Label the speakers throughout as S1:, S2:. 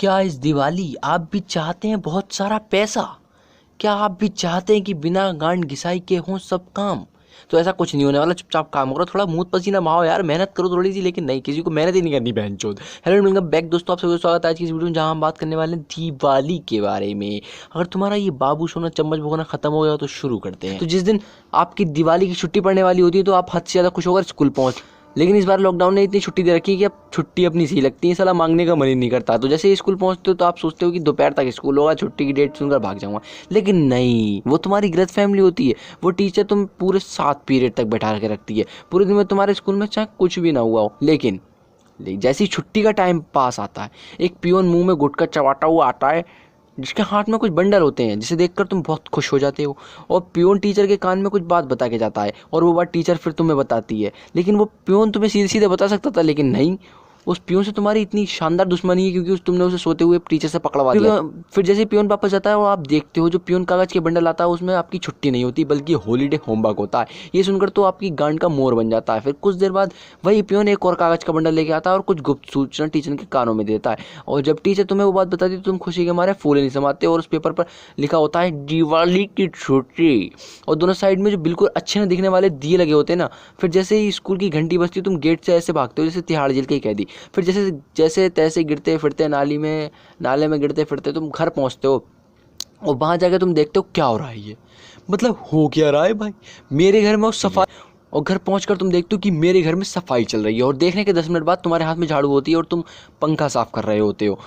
S1: क्या इस दिवाली आप भी चाहते हैं बहुत सारा पैसा? क्या आप भी चाहते हैं कि बिना गांड घिसाई के हों सब काम? तो ऐसा कुछ नहीं होने वाला। चुपचाप काम करो, थोड़ा मुंह पसीना बहाओ यार, मेहनत करो थोड़ी सी, लेकिन नहीं, किसी को मेहनत ही नहीं करनी बहनचोद। हेलो वेलकम बैक दोस्तों, आप सभी को स्वागत है आज की इस वीडियो में, जहां हम बात करने वाले हैं दिवाली के बारे में। अगर तुम्हारा ये बाबू सोना चम्मच भगोना खत्म हो गया तो शुरू करते हैं। तो जिस दिन आपकी दिवाली की छुट्टी पड़ने वाली होती है तो आप हद से ज़्यादा खुश होकर स्कूल पहुँच, लेकिन इस बार लॉकडाउन ने इतनी छुट्टी दे रखी है कि अब छुट्टी अपनी सही लगती है, साला मांगने का मन ही नहीं करता। तो जैसे ही स्कूल पहुंचते हो तो आप सोचते हो कि दोपहर तक स्कूल होगा, छुट्टी की डेट सुनकर भाग जाऊंगा, लेकिन नहीं, वो तुम्हारी गलत फैमिली होती है। वो टीचर तुम पूरे 7 पीरियड तक बैठा के रखती है, पूरे दिन में तुम्हारे स्कूल में चाहे कुछ भी ना हुआ हो, लेकिन जैसे ही छुट्टी का टाइम पास आता है, एक पियोन मुंह में गुटखा चबाता हुआ आता है, जिसके हाथ में कुछ बंडल होते हैं, जिसे देखकर तुम बहुत खुश हो जाते हो। और पियोन टीचर के कान में कुछ बात बता के जाता है और वो बात टीचर फिर तुम्हें बताती है, लेकिन वो पियोन तुम्हें सीधे सीधे बता सकता था, लेकिन नहीं, उस पियोन से तुम्हारी इतनी शानदार दुश्मनी है क्योंकि तुमने उसे सोते हुए टीचर से पकड़वा दिया। फिर जैसे पियोन वापस जाता है और आप देखते हो जो पियोन कागज के बंडल आता है उसमें आपकी छुट्टी नहीं होती बल्कि हॉलीडे होमवर्क होता है। ये सुनकर तो आपकी गांड का मोर बन जाता है। फिर कुछ देर बाद वही पियोन एक और कागज का बंडल लेके आता है और कुछ गुप्त सूचना टीचर के कानों में देता है, और जब टीचर तुम्हें वो बात बताती है तो तुम खुशी के मारे फूले नहीं समाते, और उस पेपर पर लिखा होता है दिवाली की छुट्टी, और दोनों साइड में जो बिल्कुल अच्छे न दिखने वाले दिए लगे होते हैं ना। फिर जैसे ही स्कूल की घंटी बजती है तुम गेट से ऐसे भागते हो जैसे तिहाड़ जेल के कैदी। फिर जैसे जैसे तैसे गिरते फिरते नाले में गिरते फिरते तुम घर पहुंचते हो, और वहां जाके तुम देखते हो क्या हो रहा है, ये मतलब हो क्या रहा है भाई मेरे घर में, उस सफाई, और घर पहुंचकर तुम देखते हो कि मेरे घर में सफाई चल रही है, और देखने के 10 मिनट बाद तुम्हारे हाथ में झाड़ू होती है और तुम पंखा साफ कर रहे होते हो।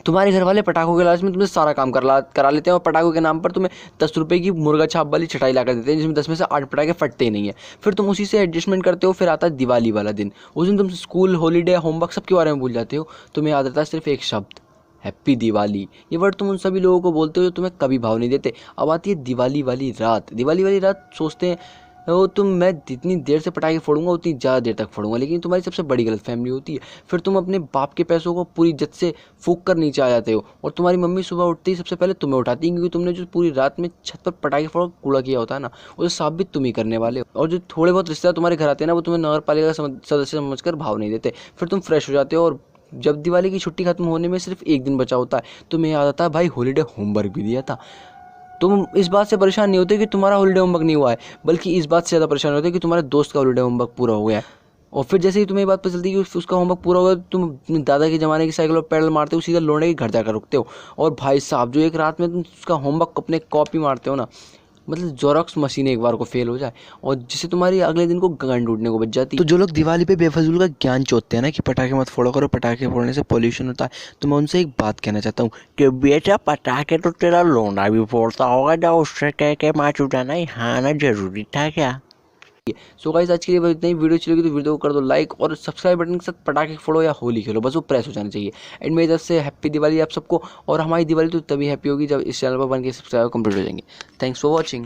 S1: तुम्हारे घर वाले पटाखों के लालच में तुम्हें सारा काम करा लेते हैं, और पटाखों के नाम पर तुम्हें 10 रुपए की मुर्गा छाप वाली छटाई ला कर देते हैं, जिसमें 10 में से 8 पटाखे फटते ही नहीं है। फिर तुम उसी से एडजस्टमेंट करते हो। फिर आता है दिवाली वाला दिन। उस दिन तुम स्कूल, हॉलीडे, होमवर्क सबके बारे में भूल जाते हो। तुम्हें याद रहता है सिर्फ एक शब्द, हैप्पी दिवाली। ये वर्ड तुम उन सभी लोगों को बोलते हो जो तुम्हें कभी भाव नहीं देते। अब आती है दिवाली वाली रात। दिवाली वाली रात सोचते हैं वो मैं जितनी देर से पटाखे फोड़ूंगा उतनी ज़्यादा देर तक फोड़ूंगा, लेकिन तुम्हारी सबसे बड़ी गलत फैमिली होती है। फिर तुम अपने बाप के पैसों को पूरी इज्जत से फूंक कर नीचे आ जाते हो, और तुम्हारी मम्मी सुबह उठते ही सबसे पहले तुम्हें उठाती है, क्योंकि तुमने जो पूरी रात में छत पर पटाखे फोड़ कूड़ा किया होता है ना, उसे साफ भी तुम ही करने वाले हो। और जो थोड़े बहुत रिश्तेदार तुम्हारे घर आते हैं ना, वो तुम्हें नगर पालिका का सदस्य समझकर भाव नहीं देते। फिर तुम फ्रेश हो जाते हो, और जब दिवाली की छुट्टी खत्म होने में सिर्फ एक दिन बचा होता है, तुम्हें याद आता है भाई हॉलीडे होमवर्क भी दिया था। तुम इस बात से परेशान नहीं होते कि तुम्हारा हॉलीडे होमवर्क नहीं हुआ है, बल्कि इस बात से ज़्यादा परेशान होते कि तुम्हारे दोस्त का हॉलीडे होमवर्क पूरा हो गया है। और फिर जैसे ही तुम्हें ये बात पता चलती है कि उसका होमवर्क पूरा हो गया, तुम अपने दादा के ज़माने की साइकिल पर पैडल मारते हो, सीधा लौंडे के घर जाकर रुकते हो। और भाई साहब जो एक रात में तुम उसका होमवर्क अपने कॉपी मारते हो ना, मतलब जोरॉक्स मशीन एक बार को फेल हो जाए, और जिससे तुम्हारी अगले दिन को गांड उठने को बच जाती है। तो जो लोग दिवाली पे बेफजूल का ज्ञान चोतते हैं ना कि पटाखे मत फोड़ो करो, पटाखे फोड़ने से पोल्यूशन होता है, तो मैं उनसे एक बात कहना चाहता हूँ कि बेटा पटाखे तो तेरा लोना भी फोड़ता होगा, जाओ उससे कह के माच उठाना यहाँ आना जरूरी था क्या? सो गाइस आज के लिए बस इतना ही। वीडियो अच्छी लगी तो वीडियो को कर दो लाइक, और सब्सक्राइब बटन के साथ पटाखे फोड़ो या होली खेलो, बस वो प्रेस हो जाना चाहिए। एंड मेरी तरफ से हैप्पी दिवाली आप सबको। और हमारी दिवाली तो तभी हैप्पी होगी जब इस चैनल पर बन के सब्सक्राइब कंप्लीट हो जाएंगे। Thanks for watching.